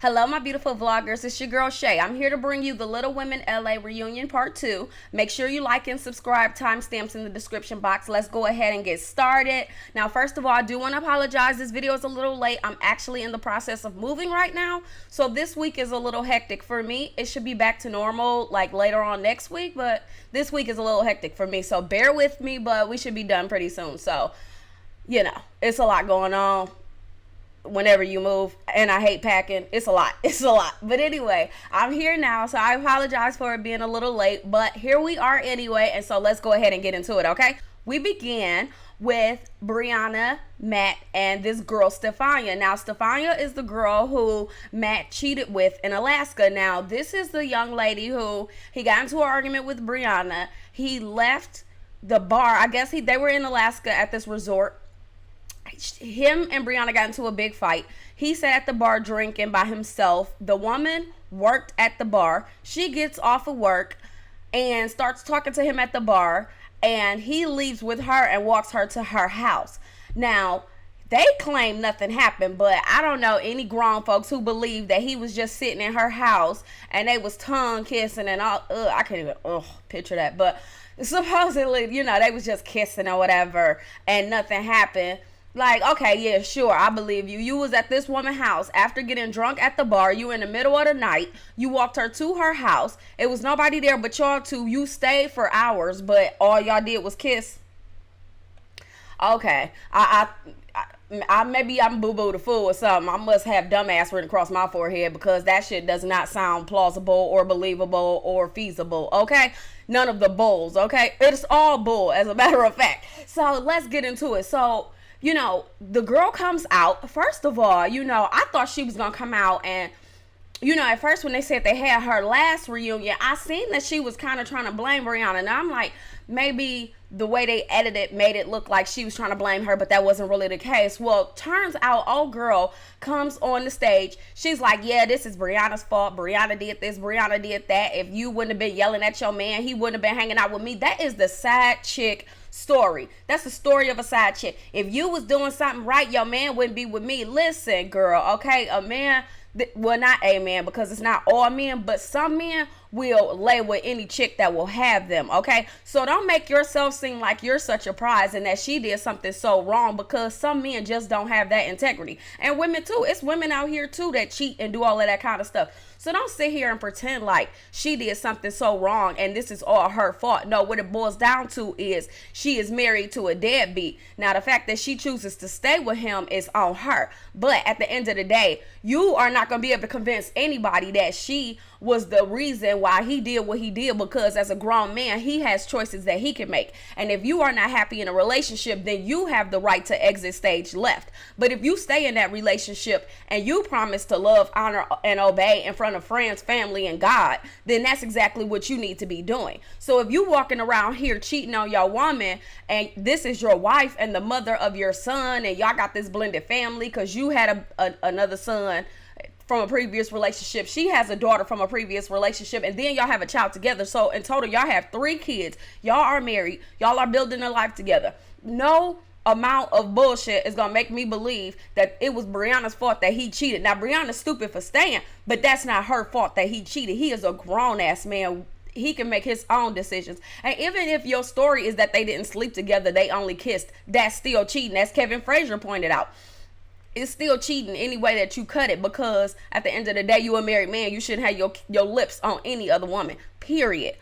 Hello, my beautiful vloggers. It's your girl Shay. I'm here to bring you the Little Women LA reunion part 2. Make sure you like and subscribe. Timestamps in the description box. Let's go ahead and get started. Now, first of all, I do want to apologize. This video is a little late. I'm actually in the process of moving right now. So this week is a little hectic for me. It should be back to normal like later on next week. But this week is a little hectic for me. So bear with me, but we should be done pretty soon. So, you know, it's a lot going on whenever you move, and I hate packing. It's a lot. But anyway, I'm here now, so I apologize for it being a little late, but here we are anyway. And so let's go ahead and get into it. Okay, we begin with Briana, Matt, and this girl Stephania. Now, Stephania is the girl who Matt cheated with in Alaska. Now, this is the young lady who he got into an argument with Briana. He left the bar. I guess they were in Alaska at this resort. Him and Briana got into a big fight. He sat at the bar drinking by himself. The woman worked at the bar. She gets off of work and starts talking to him at the bar, and he leaves with her and walks her to her house. Now, they claim nothing happened, but I don't know any grown folks who believe that he was just sitting in her house and they was tongue kissing and all. I can't even picture that, but supposedly, you know, they was just kissing or whatever and nothing happened. Like, okay, yeah, sure, I believe you. You was at this woman's house after getting drunk at the bar. You in the middle of the night. You walked her to her house. It was nobody there but y'all two. You stayed for hours, but all y'all did was kiss. Okay, I maybe I'm boo-boo the fool or something. I must have dumbass written across my forehead because that shit does not sound plausible or believable or feasible, okay? None of the bulls, okay? It's all bull, as a matter of fact. So let's get into it. So, you know, the girl comes out. First of all, you know, I thought she was going to come out and, you know, at first when they said they had her last reunion, I seen that she was kind of trying to blame Briana. And I'm like, maybe the way they edited made it look like she was trying to blame her, but that wasn't really the case. Well, turns out old girl comes on the stage. She's like, yeah, this is Briana's fault. Briana did this. Briana did that. If you wouldn't have been yelling at your man, he wouldn't have been hanging out with me. That is the side chick story. That's the story of a side chick. If you was doing something right, your man wouldn't be with me. Listen, girl, okay? A man, well, not a man, because it's not all men, but some men will lay with any chick that will have them, okay? So don't make yourself seem like you're such a prize and that she did something so wrong, because some men just don't have that integrity. And women too. It's women out here too that cheat and do all of that kind of stuff. So don't sit here and pretend like she did something so wrong and this is all her fault. No, what it boils down to is she is married to a deadbeat. Now, the fact that she chooses to stay with him is on her. But at the end of the day, you are not going to be able to convince anybody that she was the reason why he did what he did, because as a grown man, he has choices that he can make. And if you are not happy in a relationship, then you have the right to exit stage left. But if you stay in that relationship and you promise to love, honor, and obey in front of friends, family, and God, then that's exactly what you need to be doing. So if you walking around here cheating on your woman and this is your wife and the mother of your son and y'all got this blended family because you had another son from a previous relationship, she has a daughter from a previous relationship, and then y'all have a child together. So in total, y'all have 3 kids. Y'all are married. Y'all are building a life together. No amount of bullshit is gonna make me believe that it was Briana's fault that he cheated. Now, Briana's stupid for staying, but that's not her fault that he cheated. He is a grown-ass man. He can make his own decisions. And even if your story is that they didn't sleep together, they only kissed, that's still cheating, as Kevin Frazier pointed out. It's still cheating any way that you cut it, because at the end of the day, you a married man. You shouldn't have your lips on any other woman, period.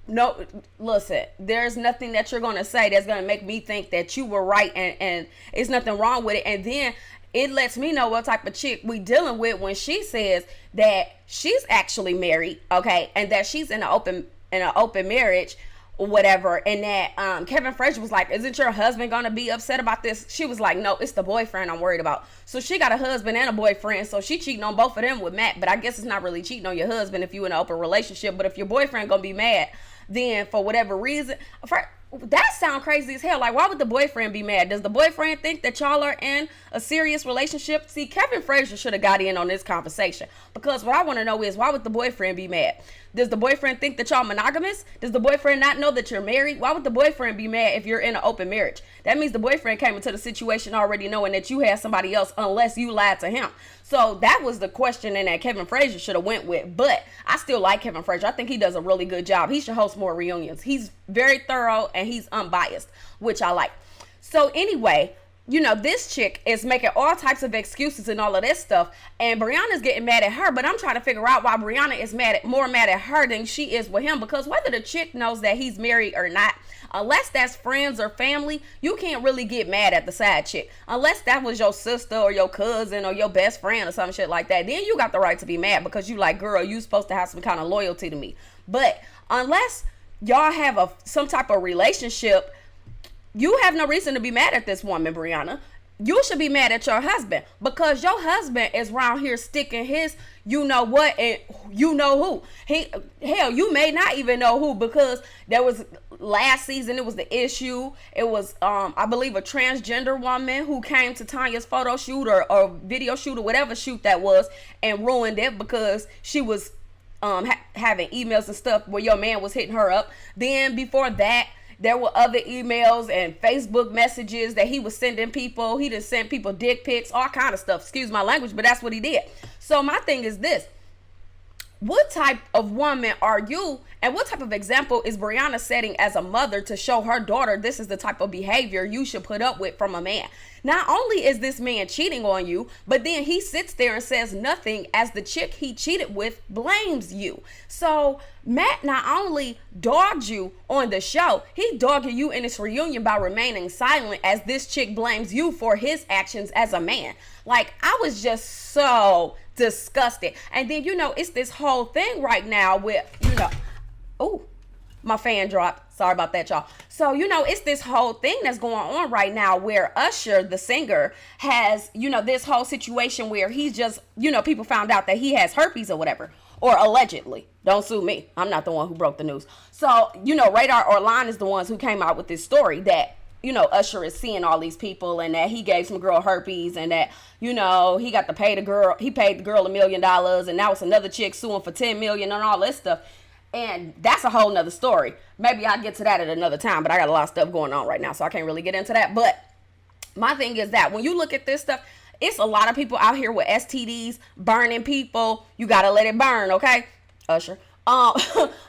No, listen, there's nothing that you're going to say that's going to make me think that you were right and it's nothing wrong with it. And then it lets me know what type of chick we dealing with when she says that she's actually married, okay, and that she's in an open marriage, whatever, and that Kevin Frazier was like, isn't your husband gonna be upset about this? She was like, no, it's the boyfriend I'm worried about. So she got a husband and a boyfriend, so she cheating on both of them with Matt. But I guess it's not really cheating on your husband if you in an open relationship. But if your boyfriend gonna be mad, then for whatever reason, that sound crazy as hell. Like, why would the boyfriend be mad? Does the boyfriend think that y'all are in a serious relationship? See, Kevin Frazier should have got in on this conversation, because what I want to know is, why would the boyfriend be mad? Does the boyfriend think that y'all monogamous? Does the boyfriend not know that you're married? Why would the boyfriend be mad if you're in an open marriage? That means the boyfriend came into the situation already knowing that you had somebody else, unless you lied to him. So that was the question and that Kevin Frazier should have went with. But I still like Kevin Frazier. I think he does a really good job. He should host more reunions. He's very thorough and he's unbiased, which I like. So anyway, you know, this chick is making all types of excuses and all of this stuff, and Briana's getting mad at her, but I'm trying to figure out why Briana is more mad at her than she is with him, because whether the chick knows that he's married or not, unless that's friends or family, you can't really get mad at the side chick. Unless that was your sister or your cousin or your best friend or some shit like that, then you got the right to be mad, because you like, girl, you supposed to have some kind of loyalty to me. But unless y'all have some type of relationship, you have no reason to be mad at this woman, Briana. You should be mad at your husband, because your husband is around here sticking his you know what and you know who. Hell, you may not even know who, because there was last season, it was the issue. It was I believe a transgender woman who came to Tonya's photo shoot or video shoot or whatever shoot that was, and ruined it because she was having emails and stuff where your man was hitting her up. Then before that, there were other emails and Facebook messages that he was sending people. He just sent people dick pics, all kind of stuff. Excuse my language, but that's what he did. So my thing is this. What type of woman are you, and what type of example is Briana setting as a mother to show her daughter this is the type of behavior you should put up with from a man? Not only is this man cheating on you, but then he sits there and says nothing as the chick he cheated with blames you. So Matt not only dogged you on the show, he dogged you in this reunion by remaining silent as this chick blames you for his actions as a man. Like, I was just so disgusted. And then, you know, it's this whole thing right now with, you know, oh, my fan dropped. Sorry about that, y'all. So, you know, it's this whole thing that's going on right now where Usher, the singer, has, you know, this whole situation where he's just, you know, people found out that he has herpes or whatever, or allegedly. Don't sue me. I'm not the one who broke the news. So, you know, Radar Orlan is the ones who came out with this story that, you know, Usher is seeing all these people and that he gave some girl herpes and that, you know, he got to pay the girl, he paid the girl $1 million, and now it's another chick suing for $10 million and all this stuff. And that's a whole nother story. Maybe I'll get to that at another time, but I got a lot of stuff going on right now, so I can't really get into that. But my thing is that when you look at this stuff, it's a lot of people out here with STDs, burning people. You got to let it burn, okay, Usher?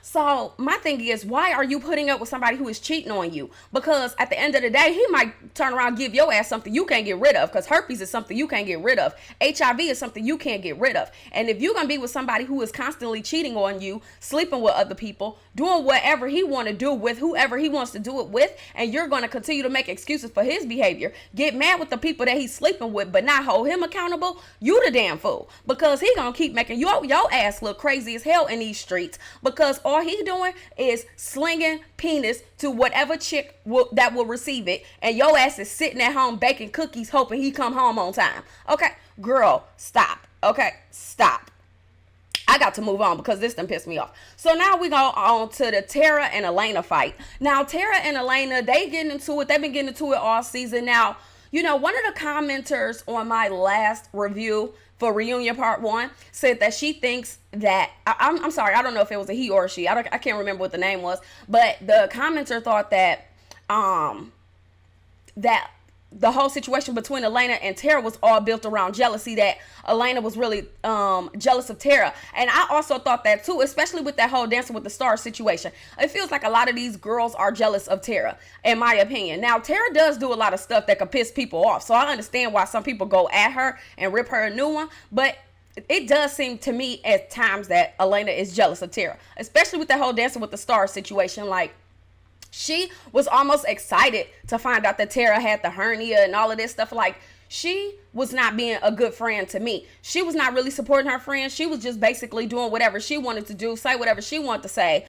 So my thing is, why are you putting up with somebody who is cheating on you? Because at the end of the day, he might turn around and give your ass something you can't get rid of, because herpes is something you can't get rid of. HIV is something you can't get rid of. And if you're going to be with somebody who is constantly cheating on you, sleeping with other people, doing whatever he want to do with whoever he wants to do it with, and you're going to continue to make excuses for his behavior, get mad with the people that he's sleeping with, but not hold him accountable, you the damn fool. Because he going to keep making your ass look crazy as hell in these streets, because all he doing is slinging penis to whatever chick that will receive it, and your ass is sitting at home baking cookies hoping he come home on time. Okay, girl, stop. Okay, stop. I got to move on because this done pissed me off. So now we go on to the Terra and Elena fight. Now, Terra and Elena, they getting into it. They've been getting into it all season. Now, you know, one of the commenters on my last review for Reunion Part 1 said that she thinks that, I'm sorry, I don't know if it was a he or a she. I can't remember what the name was. But the commenter thought that, that the whole situation between Elena and Terra was all built around jealousy, that Elena was really jealous of Terra. And I also thought that too, especially with that whole Dancing with the Stars situation. It feels like a lot of these girls are jealous of Terra, in my opinion. Now, Terra does do a lot of stuff that could piss people off, so I understand why some people go at her and rip her a new one, but it does seem to me at times that Elena is jealous of Terra, especially with that whole Dancing with the Stars situation. Like, she was almost excited to find out that Terra had the hernia and all of this stuff. Like, she was not being a good friend to me. She was not really supporting her friend. She was just basically doing whatever she wanted to do, say whatever she wanted to say,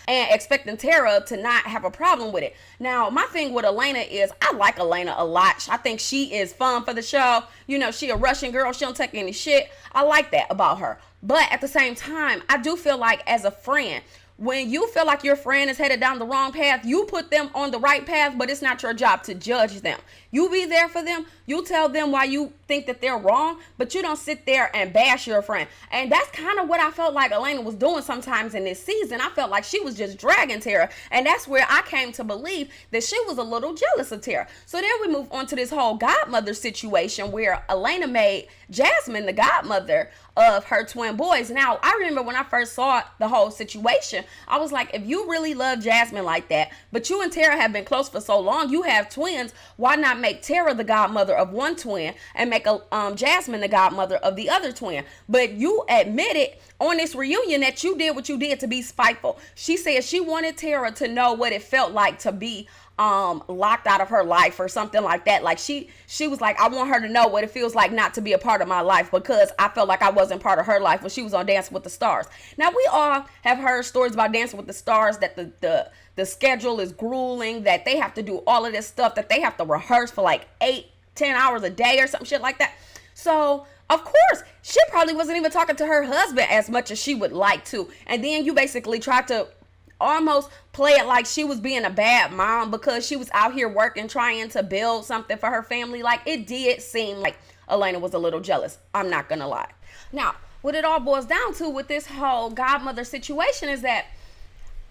and expecting Terra to not have a problem with it. Now, my thing with Elena is, I like Elena a lot. I think she is fun for the show. You know, she a Russian girl. She don't take any shit. I like that about her. But at the same time, I do feel like as a friend, when you feel like your friend is headed down the wrong path, you put them on the right path, but it's not your job to judge them. You be there for them. You tell them why you think that they're wrong, but you don't sit there and bash your friend. And that's kind of what I felt like Elena was doing sometimes in this season. I felt like she was just dragging Terra. And that's where I came to believe that she was a little jealous of Terra. So then we move on to this whole godmother situation where Elena made Jasmine the godmother of her twin boys. Now, I remember when I first saw the whole situation, I was like, if you really love Jasmine like that, but you and Terra have been close for so long, you have twins, why not make Terra the godmother of one twin and make Jasmine the godmother of the other twin? But you admitted on this reunion that you did what you did to be spiteful. She said she wanted Terra to know what it felt like to be locked out of her life or something like that. Like she was like, I want her to know what it feels like not to be a part of my life, because I felt like I wasn't part of her life when she was on Dancing with the Stars. Now, we all have heard stories about Dancing with the Stars, that the schedule is grueling, that they have to do all of this stuff, that they have to rehearse for like 8-10 hours a day or some shit like that. So of course, she probably wasn't even talking to her husband as much as she would like to. And then you basically tried to almost play it like she was being a bad mom because she was out here working, trying to build something for her family. Like, it did seem like Elena was a little jealous. I'm not gonna lie. Now, what it all boils down to with this whole godmother situation is that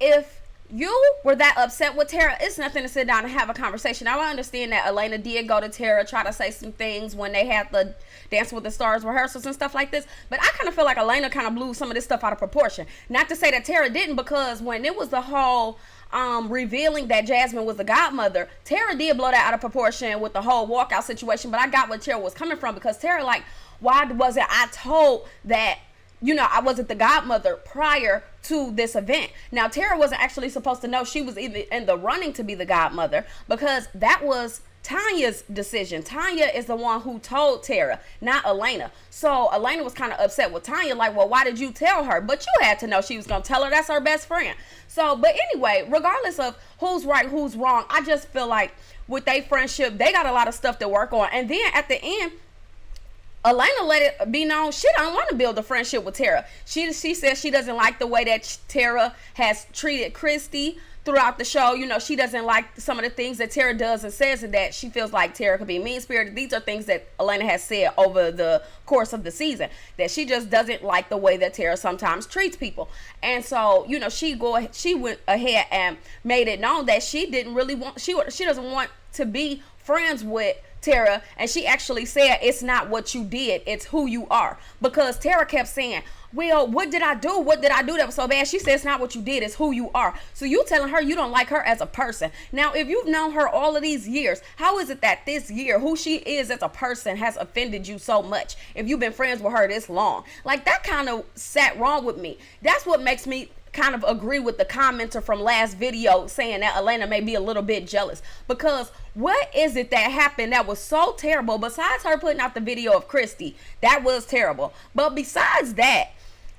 if you were that upset with Terra, it's nothing to sit down and have a conversation. Now, I understand that Elena did go to Terra, try to say some things when they had the Dancing with the Stars rehearsals and stuff like this, but I kind of feel like Elena kind of blew some of this stuff out of proportion. Not to say that Terra didn't, because when it was the whole revealing that Jasmine was the godmother, Terra did blow that out of proportion with the whole walkout situation. But I got where Terra was coming from, because Terra, like, why wasn't I told that, you know, I wasn't the godmother prior to this event? Now, Terra wasn't actually supposed to know she was even in the running to be the godmother, because that was Tonya's decision. Tonya is the one who told Terra, not Elena. So Elena was kind of upset with Tonya, like, well, why did you tell her? But you had to know she was going to tell her. That's her best friend. So, but anyway, regardless of who's right, who's wrong, I just feel like with their friendship, they got a lot of stuff to work on. And then at the end, Elena let it be known she don't want to build a friendship with Terra. She says she doesn't like the way that Terra has treated Christy throughout the show. You know, she doesn't like some of the things that Terra does and says, and that she feels like Terra could be mean-spirited. These are things that Elena has said over the course of the season, that she just doesn't like the way that Terra sometimes treats people. And so, you know, she went ahead and made it known that she didn't really want, she doesn't want to be friends with Terra, and she actually said it's not what you did, it's who you are. Because Terra kept saying, well, what did I do? What did I do that was so bad? She said it's not what you did, it's who you are. So you telling her you don't like her as a person. Now, if you've known her all of these years, how is it that this year, who she is as a person has offended you so much? If you've been friends with her this long, like, that kind of sat wrong with me. That's what makes me kind of agree with the commenter from last video saying that Elena may be a little bit jealous, because what is it that happened that was so terrible? Besides her putting out the video of Christy, that was terrible. But besides that,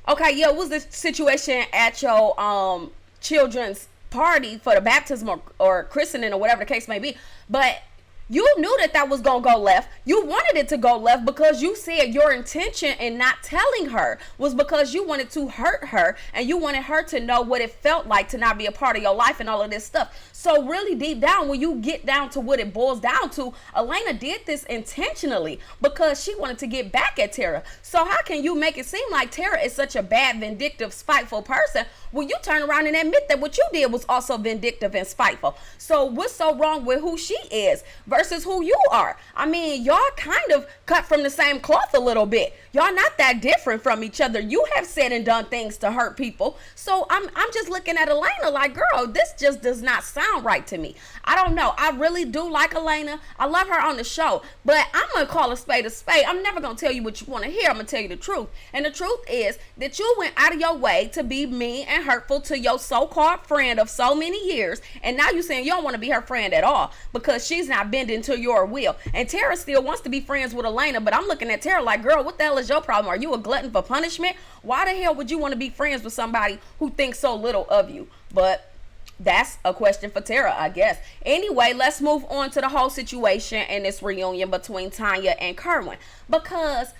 okay, yeah, it was this situation at your children's party for the baptism or christening or whatever the case may be, but you knew that was going to go left. You wanted it to go left because you said your intention in not telling her was because you wanted to hurt her, and you wanted her to know what it felt like to not be a part of your life and all of this stuff. So really deep down, when you get down to what it boils down to, Elena did this intentionally because she wanted to get back at Terra. So how can you make it seem like Terra is such a bad, vindictive, spiteful person when you turn around and admit that what you did was also vindictive and spiteful? So what's so wrong with who she is versus who you are? I mean, y'all kind of cut from the same cloth a little bit. Y'all not that different from each other. You have said and done things to hurt people. So I'm just looking at Elena like, girl, this just does not sound right to me. I don't know. I really do like Elena. I love her on the show, but I'm going to call a spade a spade. I'm never going to tell you what you want to hear. I'm going to tell you the truth. And the truth is that you went out of your way to be mean and hurtful to your so-called friend of so many years. And now you're saying you don't want to be her friend at all because she's not bending to your will. And Terra still wants to be friends with Elena, but I'm looking at Terra like, girl, what the hell is your problem? Are you a glutton for punishment? Why the hell would you want to be friends with somebody who thinks so little of you? But that's a question for Terra, I guess. Anyway, let's move on to the whole situation and this reunion between Tonya and Kerwin. Because,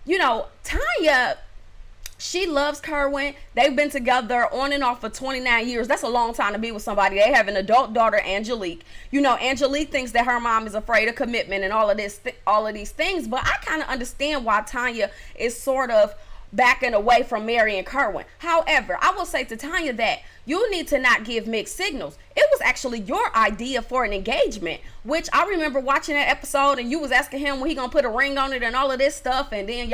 you know, Tonya She loves Kerwin. They've been together on and off for 29 years. That's a long time to be with somebody. They have an adult daughter, Angelique. You know, Angelique thinks that her mom is afraid of commitment and all of these things. But I kind of understand why Tonya is sort of backing away from Mary and Kerwin. However, I will say to Tonya that you need to not give mixed signals. It was actually your idea for an engagement, which I remember watching that episode, and you was asking him when he gonna put a ring on it and all of this stuff, and then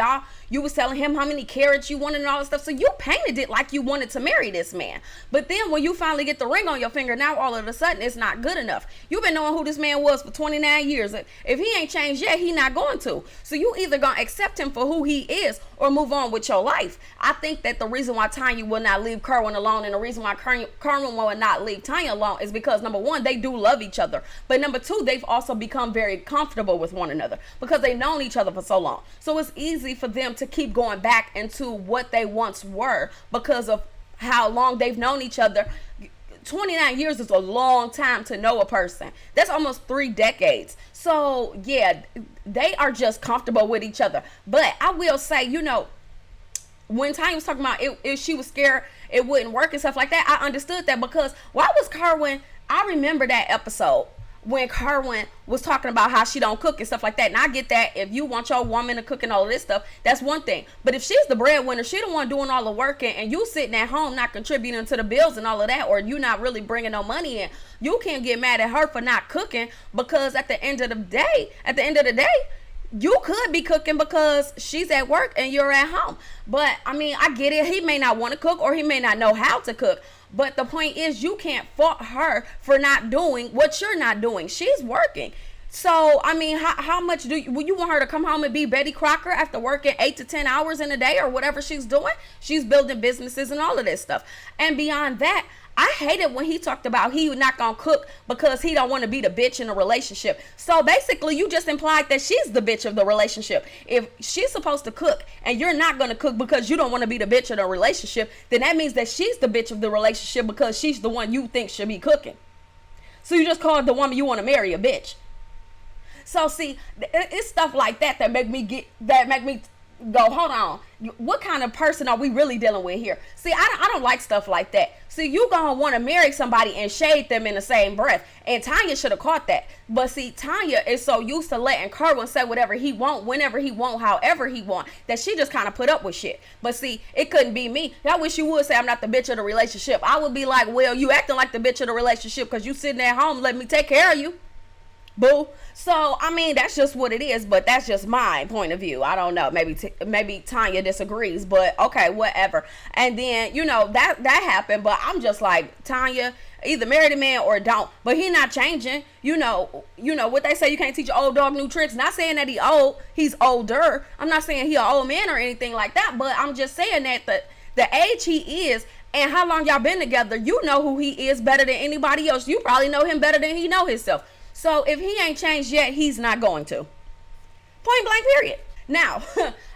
you was telling him how many carats you wanted and all this stuff. So you painted it like you wanted to marry this man. But then when you finally get the ring on your finger, now all of a sudden it's not good enough. You've been knowing who this man was for 29 years. If he ain't changed yet, he not going to. So you either gonna accept him for who he is or move on with your life. I think that the reason why Tonya will not leave Kerwin alone, and the reason why Kerwin will not leave Tonya alone, is because number one, they do love each other. But number two, they've also become very comfortable with one another because they've known each other for so long. So it's easy for them to keep going back into what they once were because of how long they've known each other. 29 years is a long time to know a person. That's almost 3 decades. So yeah, they are just comfortable with each other. But I will say, you know, when Tonya was talking about if she was scared it wouldn't work and stuff like that, I understood that, because why was Kerwin, I remember that episode when Kerwin was talking about how she don't cook and stuff like that. And I get that. If you want your woman to cook and all of this stuff, that's one thing. But if she's the breadwinner, she the one doing all the work, and you sitting at home not contributing to the bills and all of that, or you not really bringing no money in, you can't get mad at her for not cooking, because at the end of the day, you could be cooking because she's at work and you're at home. But I mean, I get it. He may not want to cook, or he may not know how to cook. But the point is, you can't fault her for not doing what you're not doing. She's working. So, I mean, how much would you want her to come home and be Betty Crocker after working 8 to 10 hours in a day or whatever she's doing? She's building businesses and all of this stuff. And beyond that, I hated when he talked about he not gonna cook because he don't want to be the bitch in a relationship. So basically, you just implied that she's the bitch of the relationship. If she's supposed to cook and you're not gonna cook because you don't want to be the bitch in a relationship, then that means that she's the bitch of the relationship because she's the one you think should be cooking. So you just called the woman you want to marry a bitch. So see, it's stuff like that that make me go, hold on, what kind of person are we really dealing with here? See, I don't like stuff like that. See, you gonna want to marry somebody and shade them in the same breath, and Tonya should have caught that. But see, Tonya is so used to letting Kerwin say whatever he want, whenever he want, however he want, that she just kind of put up with shit. But see, it couldn't be me. I wish you would say I'm not the bitch of the relationship. I would be like, well, you acting like the bitch of the relationship because you sitting at home letting me take care of you, boo. So I mean, that's just what it is, but that's just my point of view. I don't know, maybe Tonya disagrees, but okay, whatever. And then, you know, that happened, but I'm just like, Tonya, either marry the man or don't. But he not changing. You know what they say, you can't teach an old dog new tricks. Not saying that he's older. I'm not saying he an old man or anything like that, but I'm just saying that the age he is and how long y'all been together, you know who he is better than anybody else. You probably know him better than he know himself. So if he ain't changed yet, he's not going to. Point blank, period. Now,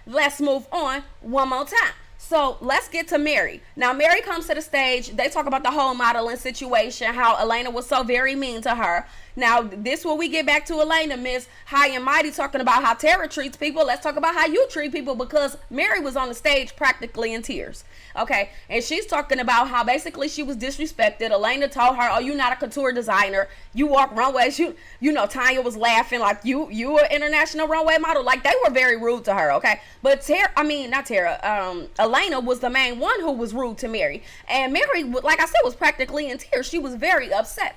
let's move on one more time. So let's get to Mary. Now, Mary comes to the stage. They talk about the whole modeling situation, how Elena was so very mean to her. Now, this when we get back to Elena, Miss High and Mighty, talking about how Terra treats people. Let's talk about how you treat people, because Mary was on the stage practically in tears. Okay, and she's talking about how basically she was disrespected. Elena told her, oh, you're not a couture designer. You walk runways. You know, Tonya was laughing like you an international runway model. Like, they were very rude to her, okay? But Elena was the main one who was rude to Mary. And Mary, like I said, was practically in tears. She was very upset,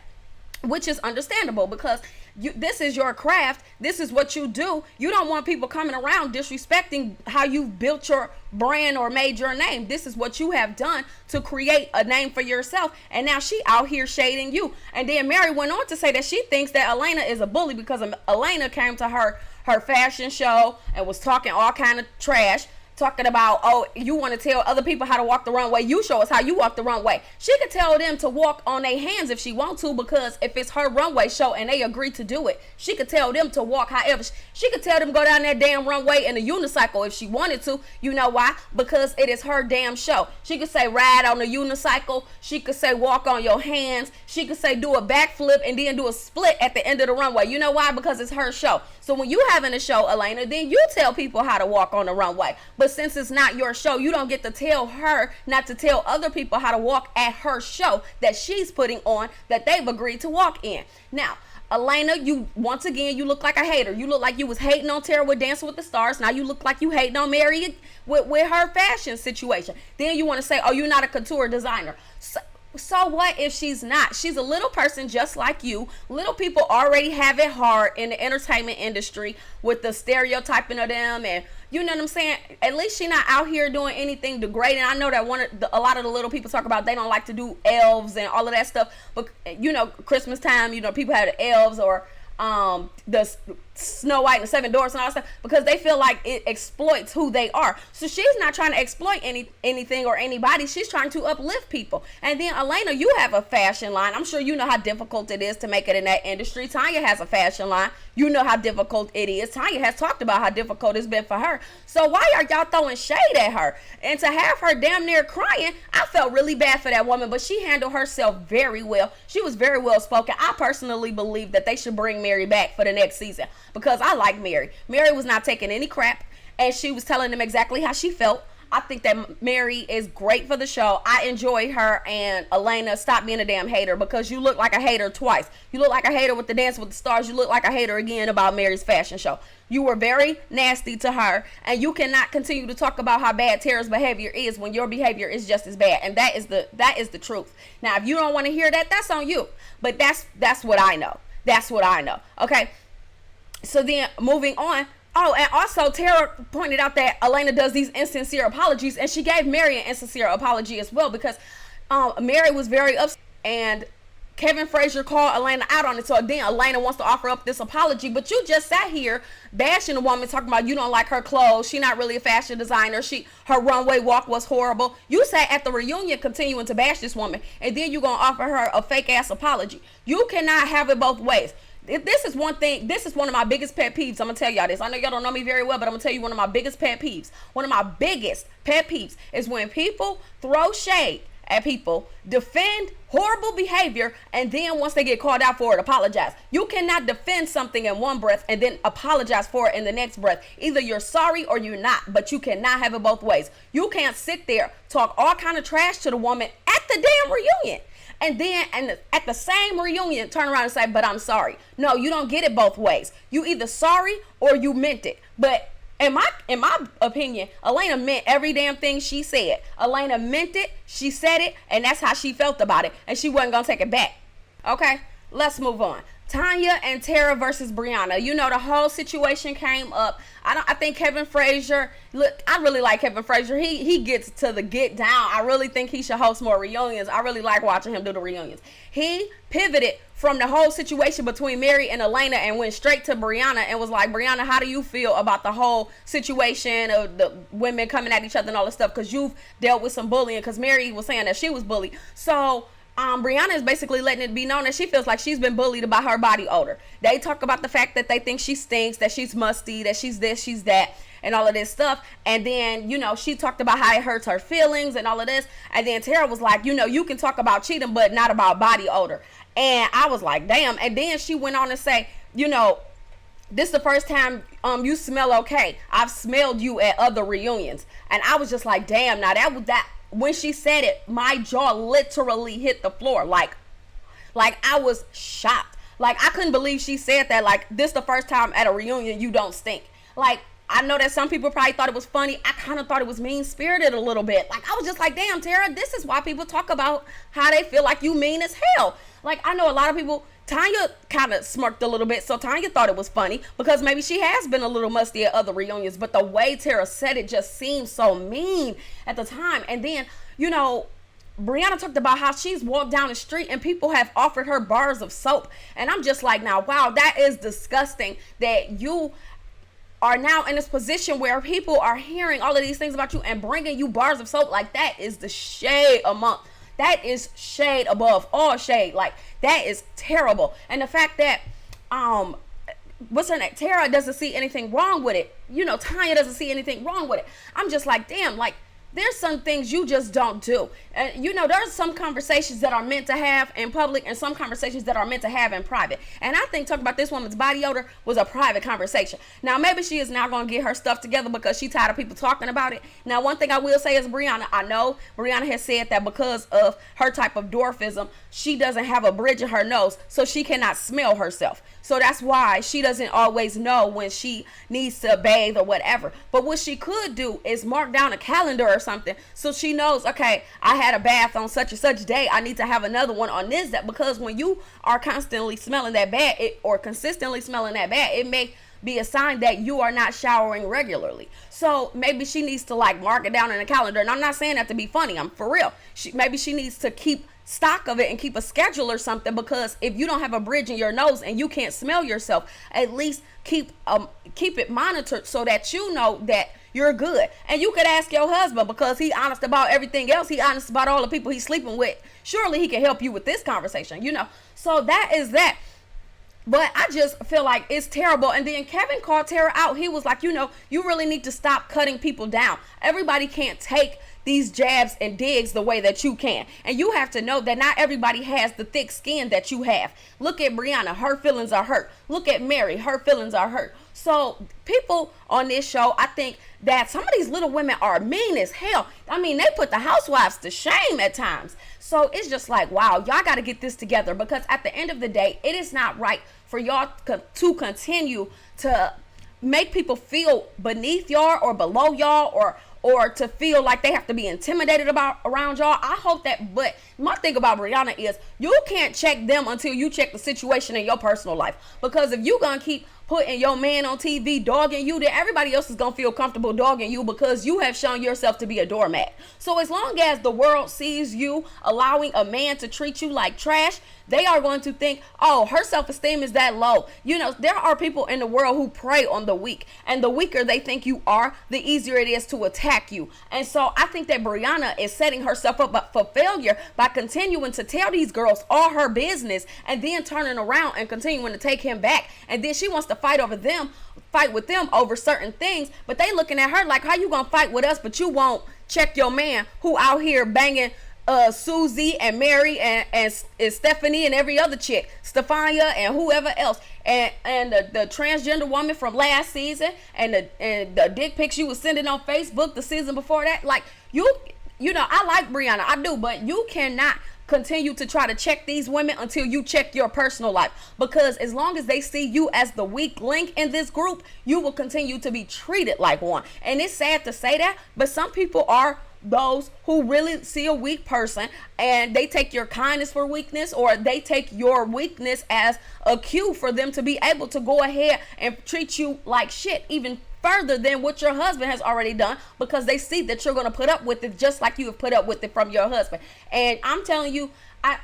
which is understandable, because this is your craft. This is what you do. You don't want people coming around disrespecting how you've built your brand or made your name. This is what you have done to create a name for yourself, and now she out here shading you. And then Mary went on to say that she thinks that Elena is a bully because Elena came to her fashion show and was talking all kind of trash, talking about, oh, you want to tell other people how to walk the runway, you show us how you walk the runway. She could tell them to walk on their hands if she want to, because if it's her runway show and they agree to do it, she could tell them to walk however. She could tell them go down that damn runway in a unicycle if she wanted to. You know why? Because it is her damn show. She could say ride on a unicycle. She could say walk on your hands. She could say do a backflip and then do a split at the end of the runway. You know why? Because it's her show. So when you having a show, Elena, then you tell people how to walk on the runway. But since it's not your show, you don't get to tell her not to tell other people how to walk at her show that she's putting on, that they've agreed to walk in. Now, Elena, you once again, you look like a hater. You look like you was hating on Terra with Dancing with the Stars. Now you look like you hating on Mary with her fashion situation. Then you want to say, oh, you're not a couture designer. So what if she's not? She's a little person just like you. Little people already have it hard in the entertainment industry with the stereotyping of them, and you know what I'm saying? At least she's not out here doing anything degrading. I know that a lot of the little people talk about they don't like to do elves and all of that stuff, but you know, Christmas time, you know, people have the elves or the Snow White and the Seven Dwarfs and all that stuff because they feel like it exploits who they are. So she's not trying to exploit anything or anybody. She's trying to uplift people. And then Elena, you have a fashion line. I'm sure you know how difficult it is to make it in that industry. Tonya has a fashion line. You know how difficult it is. Tonya has talked about how difficult it's been for her. So why are y'all throwing shade at her? And to have her damn near crying, I felt really bad for that woman, but she handled herself very well. She was very well spoken. I personally believe that they should bring Mary back for the next season because I like Mary. Mary was not taking any crap, and she was telling them exactly how she felt. I think that Mary is great for the show. I enjoy her. And Elena, stop being a damn hater because you look like a hater twice. You look like a hater with the Dance with the Stars. You look like a hater again about Mary's fashion show. You were very nasty to her, and you cannot continue to talk about how bad Terra's behavior is when your behavior is just as bad. And that is the truth. Now, if you don't want to hear that, that's on you. But that's what I know. That's what I know. Okay. So then moving on. Oh, and also Terra pointed out that Elena does these insincere apologies, and she gave Mary an insincere apology as well because Mary was very upset, and Kevin Frazier called Elena out on it. So then Elena wants to offer up this apology, but you just sat here bashing the woman, talking about you don't like her clothes. She's not really a fashion designer. Her runway walk was horrible. You sat at the reunion continuing to bash this woman, and then you're going to offer her a fake ass apology. You cannot have it both ways. This is one thing. This is one of my biggest pet peeves. I'm going to tell y'all this. I know y'all don't know me very well, but I'm going to tell you one of my biggest pet peeves. One of my biggest pet peeves is when people throw shade at people, defend horrible behavior, and then once they get called out for it, apologize. You cannot defend something in one breath and then apologize for it in the next breath. Either you're sorry or you're not, but you cannot have it both ways. You can't sit there, talk all kind of trash to the woman at the damn reunion, and then at the same reunion turn around and say, but I'm sorry. No, you don't get it both ways. You either sorry or you meant it. But in my opinion, Elena meant every damn thing she said. Elena meant it, she said it, and that's how she felt about it, and she wasn't gonna take it back. Okay, let's move on. Tonya and Terra versus Briana. You know, the whole situation came up. I think Kevin Frazier, look, I really like Kevin Frazier. He gets to the get down. I really think he should host more reunions. I really like watching him do the reunions. He pivoted from the whole situation between Mary and Elena and went straight to Briana and was like, Briana, how do you feel about the whole situation of the women coming at each other and all this stuff? Because you've dealt with some bullying, because Mary was saying that she was bullied. So Briana is basically letting it be known that she feels like she's been bullied about her body odor. They talk about the fact that they think she stinks, that she's musty, that she's this, she's that, and all of this stuff. And then, you know, she talked about how it hurts her feelings and all of this. And then Terra was like, you know, you can talk about cheating, but not about body odor. And I was like, damn. And then she went on to say, you know, this is the first time you smell okay. I've smelled you at other reunions. And I was just like, damn. Now that when she said it, my jaw literally hit the floor. Like I was shocked. Like, I couldn't believe she said that. Like, this the first time at a reunion you don't stink. Like, I know that some people probably thought it was funny. I kind of thought it was mean-spirited a little bit. Like, I was just like, damn, Terra, this is why people talk about how they feel like you mean as hell. Like, I know a lot of people, Tonya kind of smirked a little bit, so Tonya thought it was funny because maybe she has been a little musty at other reunions, but the way Terra said it just seemed so mean at the time. And then, you know, Briana talked about how she's walked down the street and people have offered her bars of soap. And I'm just like, now, wow, that is disgusting that you are now in this position where people are hearing all of these things about you and bringing you bars of soap. Like, that is the shade among. That is shade above all shade. Like, that is terrible. And the fact that what's her name, Terra doesn't see anything wrong with it. You know, Tonya doesn't see anything wrong with it. I'm just like, damn, like, there's some things you just don't do. And you know, there's some conversations that are meant to have in public and some conversations that are meant to have in private. And I think talking about this woman's body odor was a private conversation. Now, maybe she is now going to get her stuff together because she's tired of people talking about it. Now, one thing I will say is Briana, I know Briana has said that because of her type of dwarfism, she doesn't have a bridge in her nose, so she cannot smell herself. So that's why she doesn't always know when she needs to bathe or whatever. But what she could do is mark down a calendar or something so she knows, okay, I had a bath on such and such day. I need to have another one on this day, because when you are constantly smelling that bad or consistently smelling that bad, it may be a sign that you are not showering regularly. So maybe she needs to like mark it down in a calendar. And I'm not saying that to be funny. I'm for real. Maybe she needs to keep stock of it and keep a schedule or something, because if you don't have a bridge in your nose and you can't smell yourself, at least keep it monitored so that you know that you're good. And you could ask your husband, because he's honest about everything else. He's honest about all the people he's sleeping with. Surely he can help you with this conversation, you know. So that is that. But I just feel like it's terrible. And then Kevin called Terra out. He was like, you know, you really need to stop cutting people down. Everybody can't take these jabs and digs the way that you can. And you have to know that not everybody has the thick skin that you have. Look at Briana, her feelings are hurt. Look at Mary, her feelings are hurt. So people on this show, I think that some of these little women are mean as hell. I mean, they put the housewives to shame at times. So it's just like, wow, y'all got to get this together, because at the end of the day, it is not right for y'all to continue to make people feel beneath y'all or below y'all, or to feel like they have to be intimidated around y'all. I hope that, but my thing about Briana is you can't check them until you check the situation in your personal life. Because if you gonna keep putting your man on TV dogging you, then everybody else is gonna feel comfortable dogging you, because you have shown yourself to be a doormat. So as long as the world sees you allowing a man to treat you like trash, they are going to think, oh, her self-esteem is that low. You know, there are people in the world who prey on the weak, and the weaker they think you are, the easier it is to attack you. And so I think that Briana is setting herself up for failure by continuing to tell these girls all her business and then turning around and continuing to take him back. And then she wants to fight with them over certain things, but they looking at her like, how you gonna fight with us, but you won't check your man who out here banging Susie and Mary and Stephanie and every other chick, Stephania and whoever else, and the transgender woman from last season, and the dick pics you was sending on Facebook the season before that. Like, you know, I like Briana, I do, but you cannot continue to try to check these women until you check your personal life, because as long as they see you as the weak link in this group, you will continue to be treated like one. And it's sad to say that, but some people are those who really see a weak person and they take your kindness for weakness, or they take your weakness as a cue for them to be able to go ahead and treat you like shit even further than what your husband has already done, because they see that you're going to put up with it just like you have put up with it from your husband. And I'm telling you, I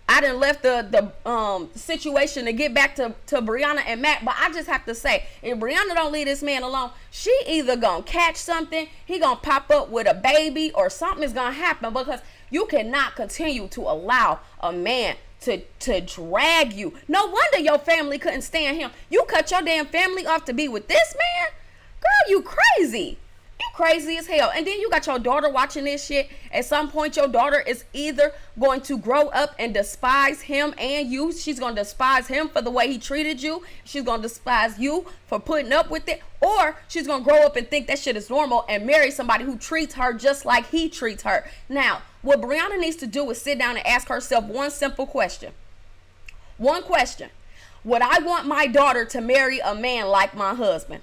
done left the situation to get back to Briana and Matt, but I just have to say, if Briana don't leave this man alone, she either gonna catch something, he gonna pop up with a baby, or something is gonna happen, because you cannot continue to allow a man to drag you. No wonder your family couldn't stand him. You cut your damn family off to be with this man? Girl, you crazy. You crazy as hell. And then you got your daughter watching this shit. At some point, your daughter is either going to grow up and despise him and you. She's going to despise him for the way he treated you. She's going to despise you for putting up with it. Or she's going to grow up and think that shit is normal and marry somebody who treats her just like he treats her. Now, what Briana needs to do is sit down and ask herself one simple question. One question. Would I want my daughter to marry a man like my husband?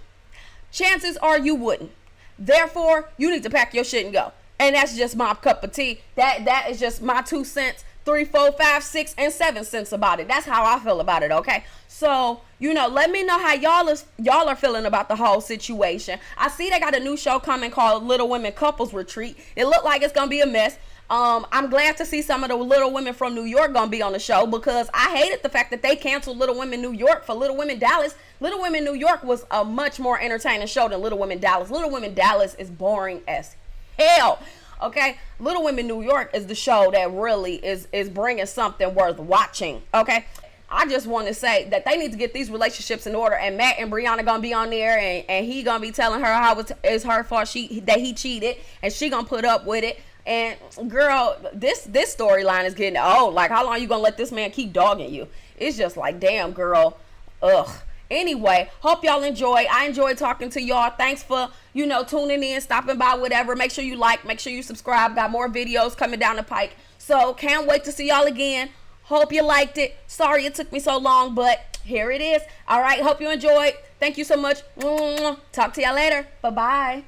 Chances are you wouldn't. Therefore, you need to pack your shit and go. And that's just my cup of tea. That is just my 2 cents, 3, 4, 5, 6, and 7 cents about it. That's how I feel about it, okay? So, you know, let me know how y'all are feeling about the whole situation. I see they got a new show coming called Little Women Couples Retreat. It looked like it's gonna be a mess. I'm glad to see some of the Little Women from New York gonna be on the show, because I hated the fact that they canceled Little Women New York for Little Women Dallas. Little Women New York was a much more entertaining show than Little Women Dallas. Little Women Dallas is boring as hell. Okay, Little Women New York is the show that really is bringing something worth watching. Okay, I just want to say that they need to get these relationships in order, and Matt and Briana gonna be on there, and he gonna be telling her how it's her fault that he cheated, and she gonna put up with it. And girl, this storyline is getting old. Like, how long you gonna let this man keep dogging you? It's just like, damn, girl. Ugh. Anyway, hope y'all enjoy. I enjoyed talking to y'all. Thanks for, tuning in, stopping by, whatever. Make sure you like, make sure you subscribe. Got more videos coming down the pike. So can't wait to see y'all again. Hope you liked it. Sorry it took me so long, but here it is. All right, hope you enjoyed. Thank you so much. Talk to y'all later. Bye-bye.